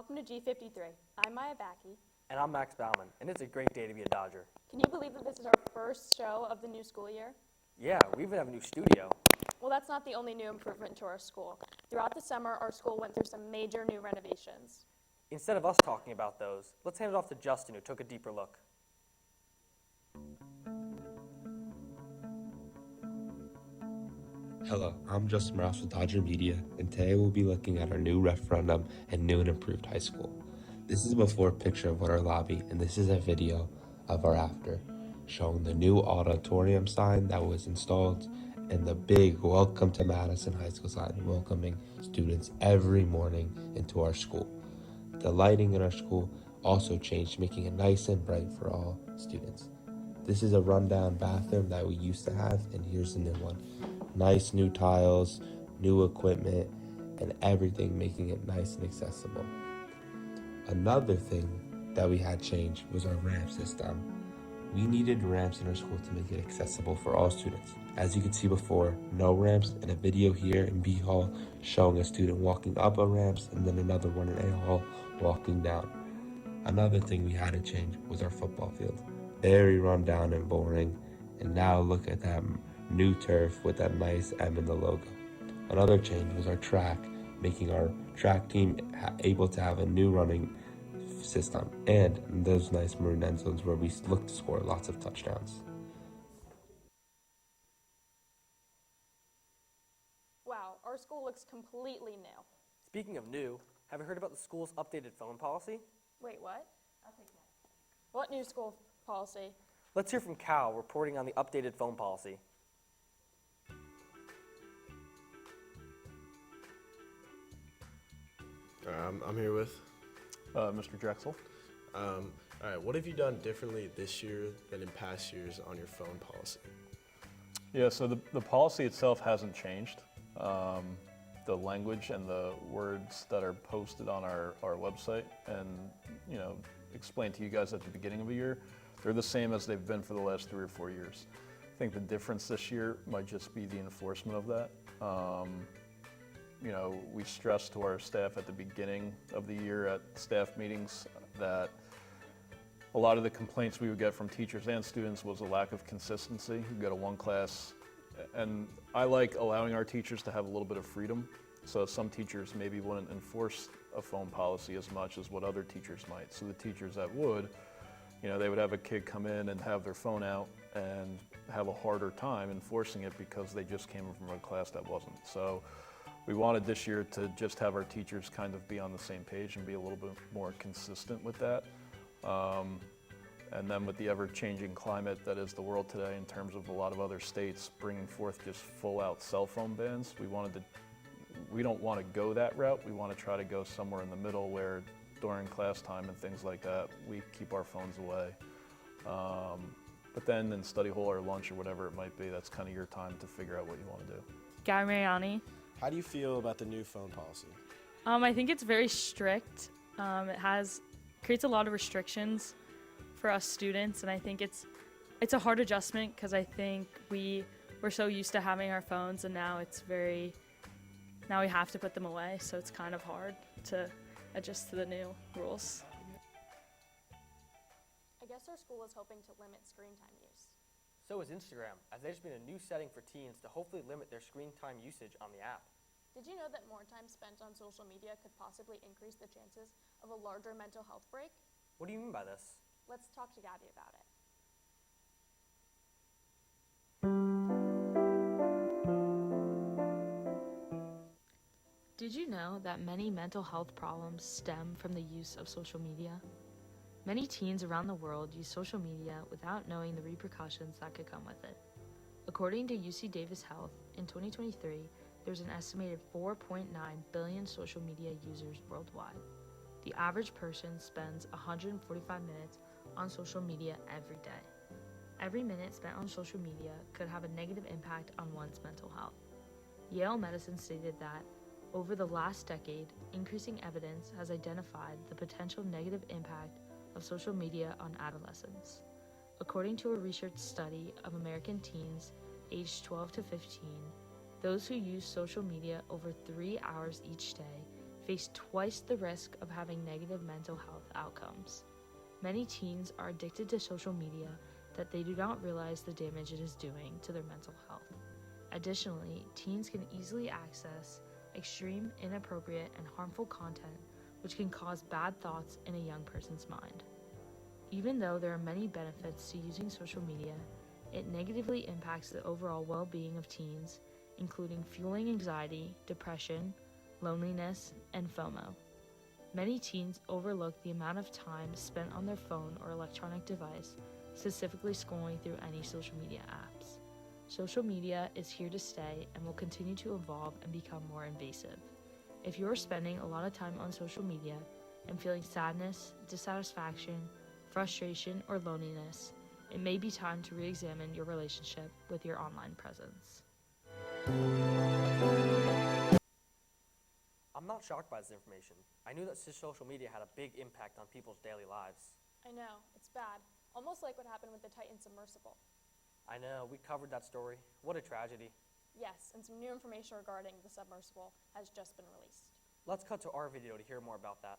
welcome to G53. I'm Maya Backey. And I'm Max Bauman, and it's a great day to be a Dodger. Can you believe that this is our first show of the new school year? Yeah, we even have a new studio. Well, that's not the only new improvement to our school. Throughout the summer, our school went through some major new renovations. Instead of us talking about those, let's hand it off to Justin, who took a deeper look. Hello, I'm Justin Rouse with Dodger Media, and today we'll be looking at our new referendum and new and improved high school. This is a before picture of what our lobby, and this is a video of our after, showing the new auditorium sign that was installed and the big Welcome to Madison High School sign welcoming students every morning into our school. The lighting in our school also changed, making it nice and bright for all students. This is a rundown bathroom that we used to have, and here's the new one. Nice new tiles, new equipment, and everything making it nice and accessible. Another thing that we had changed was our ramp system. We needed ramps in our school to make it accessible for all students. As you can see before, no ramps, and a video here in B Hall showing a student walking up a ramps and then another one in A Hall walking down. Another thing we had to change was our football field. Very run down and boring, and now look at that new turf with that nice M in the logo. Another change was our track, making our track team able to have a new running system and those nice maroon end zones where we look to score lots of touchdowns. Wow, our school looks completely new. Speaking of new, have you heard about the school's updated phone policy? Wait, what? I'll take that. What new school policy? Let's hear from Cal reporting on the updated phone policy. I'm here with. Mr. Drexel. All right, what have you done differently this year than in past years on your phone policy? Yeah, so the policy itself hasn't changed. The language and the words that are posted on our website and, explained to you guys at the beginning of the year, they're the same as they've been for the last 3 or 4 years. I think the difference this year might just be the enforcement of that. We stressed to our staff at the beginning of the year at staff meetings that a lot of the complaints we would get from teachers and students was a lack of consistency. You go to one class, and I like allowing our teachers to have a little bit of freedom. So some teachers maybe wouldn't enforce a phone policy as much as what other teachers might. So the teachers that would, they would have a kid come in and have their phone out and have a harder time enforcing it because they just came from a class that wasn't. So we wanted this year to just have our teachers kind of be on the same page and be a little bit more consistent with that. And then with the ever-changing climate that is the world today in terms of a lot of other states bringing forth just full-out cell phone bans, we don't want to go that route. We want to try to go somewhere in the middle where during class time and things like that, we keep our phones away. But then in study hall or lunch or whatever it might be, that's kind of your time to figure out what you want to do. Guy Mariani. How do you feel about the new phone policy? I think it's very strict. It creates a lot of restrictions for us students, and I think it's a hard adjustment because I think we're so used to having our phones, and now we have to put them away, so it's kind of hard to adjust to the new rules. I guess our school is hoping to limit screen time use. So is Instagram, as there's been a new setting for teens to hopefully limit their screen time usage on the app. Did you know that more time spent on social media could possibly increase the chances of a larger mental health break? What do you mean by this? Let's talk to Gabby about it. Did you know that many mental health problems stem from the use of social media? Many teens around the world use social media without knowing the repercussions that could come with it. According to UC Davis Health, in 2023, there's an estimated 4.9 billion social media users worldwide. The average person spends 145 minutes on social media every day. Every minute spent on social media could have a negative impact on one's mental health. Yale Medicine stated that over the last decade, increasing evidence has identified the potential negative impact of social media on adolescents. According to a research study of American teens aged 12 to 15, those who use social media over 3 hours each day face twice the risk of having negative mental health outcomes. Many teens are addicted to social media that they do not realize the damage it is doing to their mental health. Additionally, teens can easily access extreme, inappropriate, and harmful content which can cause bad thoughts in a young person's mind. Even though there are many benefits to using social media, it negatively impacts the overall well-being of teens, including fueling anxiety, depression, loneliness, and FOMO. Many teens overlook the amount of time spent on their phone or electronic device, specifically scrolling through any social media apps. Social media is here to stay and will continue to evolve and become more invasive. If you're spending a lot of time on social media and feeling sadness, dissatisfaction, frustration, or loneliness, it may be time to re-examine your relationship with your online presence. I'm not shocked by this information. I knew that social media had a big impact on people's daily lives. I know, it's bad. Almost like what happened with the Titan submersible. I know, we covered that story. What a tragedy. Yes, and some new information regarding the submersible has just been released. Let's cut to our video to hear more about that.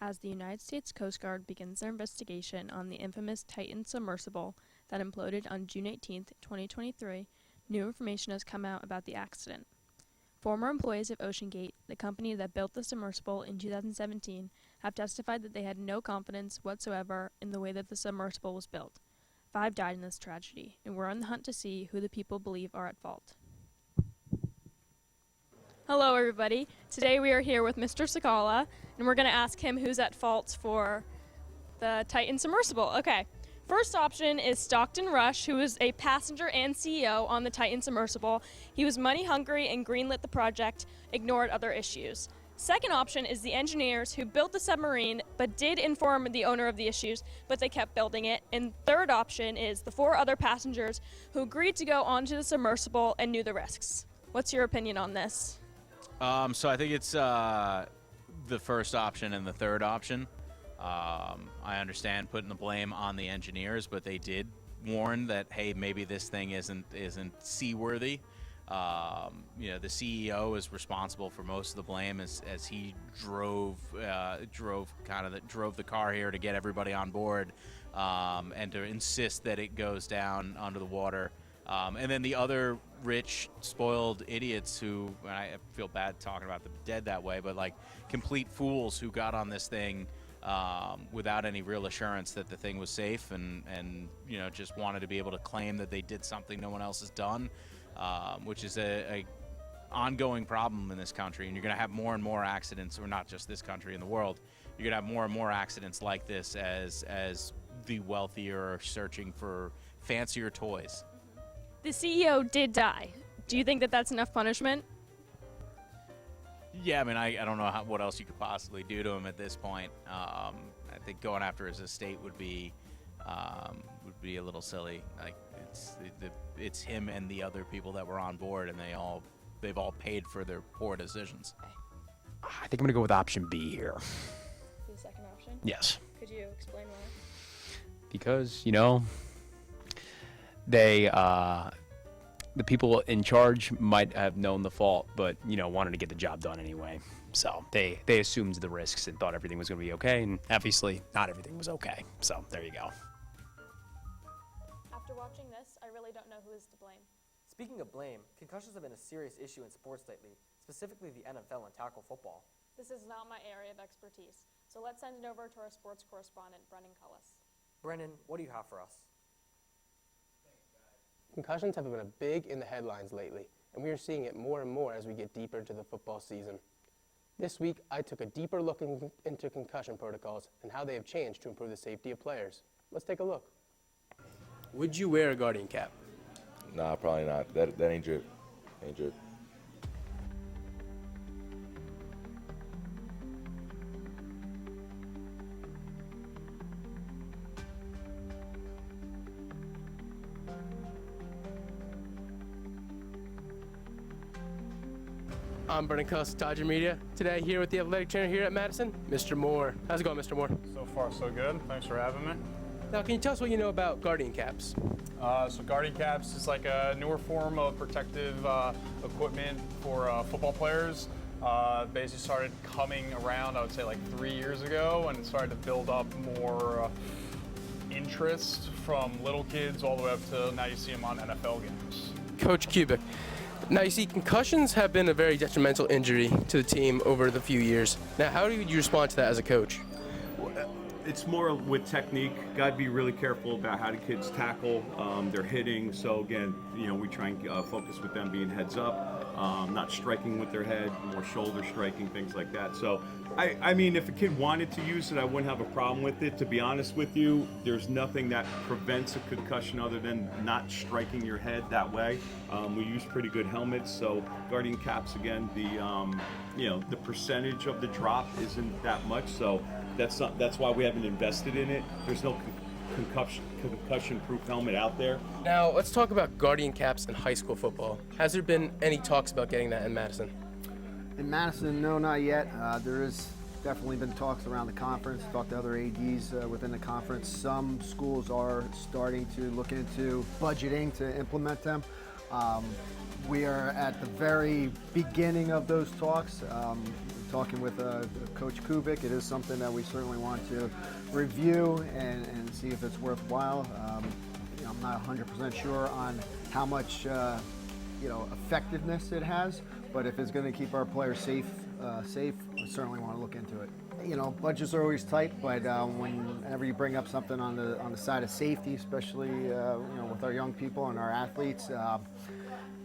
As the United States Coast Guard begins their investigation on the infamous Titan submersible that imploded on June 18, 2023, new information has come out about the accident. Former employees of OceanGate, the company that built the submersible in 2017, have testified that they had no confidence whatsoever in the way that the submersible was built. 5 died in this tragedy, and we're on the hunt to see who the people believe are at fault. Hello, everybody. Today we are here with Mr. Sakala, and we're going to ask him who's at fault for the Titan submersible. Okay. First option is Stockton Rush, who was a passenger and CEO on the Titan submersible. He was money hungry and greenlit the project, ignored other issues. Second option is the engineers who built the submarine but did inform the owner of the issues, but they kept building it. And third option is the 4 other passengers who agreed to go onto the submersible and knew the risks. What's your opinion on this? So I think it's the first option and the third option. I understand putting the blame on the engineers, but they did warn that, hey, maybe this thing isn't seaworthy. The CEO is responsible for most of the blame as he drove the car here to get everybody on board, and to insist that it goes down under the water. And then the other rich, spoiled idiots who, and I feel bad talking about the dead that way, but like complete fools who got on this thing without any real assurance that the thing was safe, and just wanted to be able to claim that they did something no one else has done, which is a ongoing problem in this country. And you're going to have more and more accidents, or not just this country, in the world. You're going to have more and more accidents like this as the wealthier are searching for fancier toys. The CEO did die. Do you think that that's enough punishment? Yeah, I mean, I don't know what else you could possibly do to him at this point. I think going after his estate would be a little silly. Like it's him and the other people that were on board, and they've all paid for their poor decisions. I think I'm gonna go with option B here. The second option? Yes, Could you explain why? because they the people in charge might have known the fault, but wanted to get the job done anyway. So they assumed the risks and thought everything was going to be okay, and obviously not everything was okay. So there you go. After watching this, I really don't know who is to blame. Speaking of blame, concussions have been a serious issue in sports lately, specifically the NFL and tackle football. This is not my area of expertise, so let's send it over to our sports correspondent, Brennan Cullis. Brennan, what do you have for us? Concussions have been big in the headlines lately, and we are seeing it more and more as we get deeper into the football season. This week, I took a deeper look into concussion protocols and how they have changed to improve the safety of players. Let's take a look. Would you wear a guardian cap? Nah, probably not. That ain't drip. Ain't drip. I'm Brennan Cuss, Dodger Media. Today here with the athletic trainer here at Madison, Mr. Moore. How's it going, Mr. Moore? So far, so good. Thanks for having me. Now, can you tell us what you know about Guardian Caps? So Guardian Caps is like a newer form of protective equipment for football players. Basically started coming around, I would say, like 3 years ago, and it started to build up more interest from little kids all the way up to now you see them on NFL games. Coach Kubik, now you see concussions have been a very detrimental injury to the team over the few years. Now, how do you respond to that as a coach? It's more with technique. Got to be really careful about how the kids tackle their hitting. So again, we try and focus with them being heads up, not striking with their head, more shoulder striking, things like that. So I mean, if a kid wanted to use it, I wouldn't have a problem with it. To be honest with you, there's nothing that prevents a concussion other than not striking your head that way. We use pretty good helmets. So Guardian Caps, again, the percentage of the drop isn't that much. So that's why we haven't invested in it. There's no concussion-proof helmet out there. Now, let's talk about Guardian Caps in high school football. Has there been any talks about getting that in Madison? In Madison, no, not yet. There is definitely been talks around the conference, talked to other ADs within the conference. Some schools are starting to look into budgeting to implement them. We are at the very beginning of those talks. Talking with Coach Kubik, it is something that we certainly want to review and see if it's worthwhile. I'm not 100% sure on how much effectiveness it has, but if it's going to keep our players safe, we certainly want to look into it. Budgets are always tight, but whenever you bring up something on the side of safety, especially with our young people and our athletes,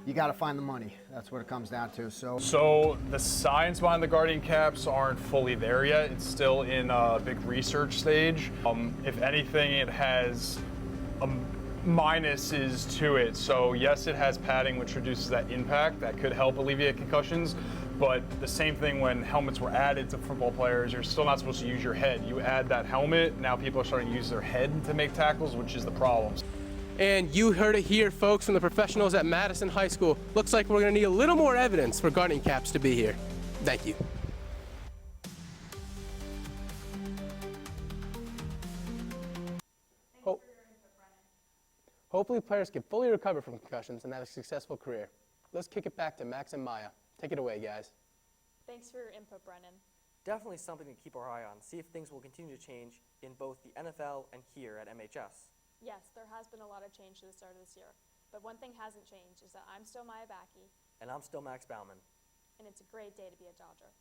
you got to find the money. That's what it comes down to. So the science behind the Guardian Caps aren't fully there yet. It's still in a big research stage. If anything, it has minuses to it. So yes, it has padding, which reduces that impact. That could help alleviate concussions. But the same thing when helmets were added to football players, you're still not supposed to use your head. You add that helmet, now people are starting to use their head to make tackles, which is the problem. And you heard it here, folks, from the professionals at Madison High School. Looks like we're going to need a little more evidence for Guardian Caps to be here. Thank you. Hopefully players can fully recover from concussions and have a successful career. Let's kick it back to Max and Maya. Take it away, guys. Thanks for your input, Brennan. Definitely something to keep our eye on, see if things will continue to change in both the NFL and here at MHS. Yes, there has been a lot of change to the start of this year. But one thing hasn't changed is that I'm still Maya Backey. And I'm still Max Bauman. And it's a great day to be a Dodger.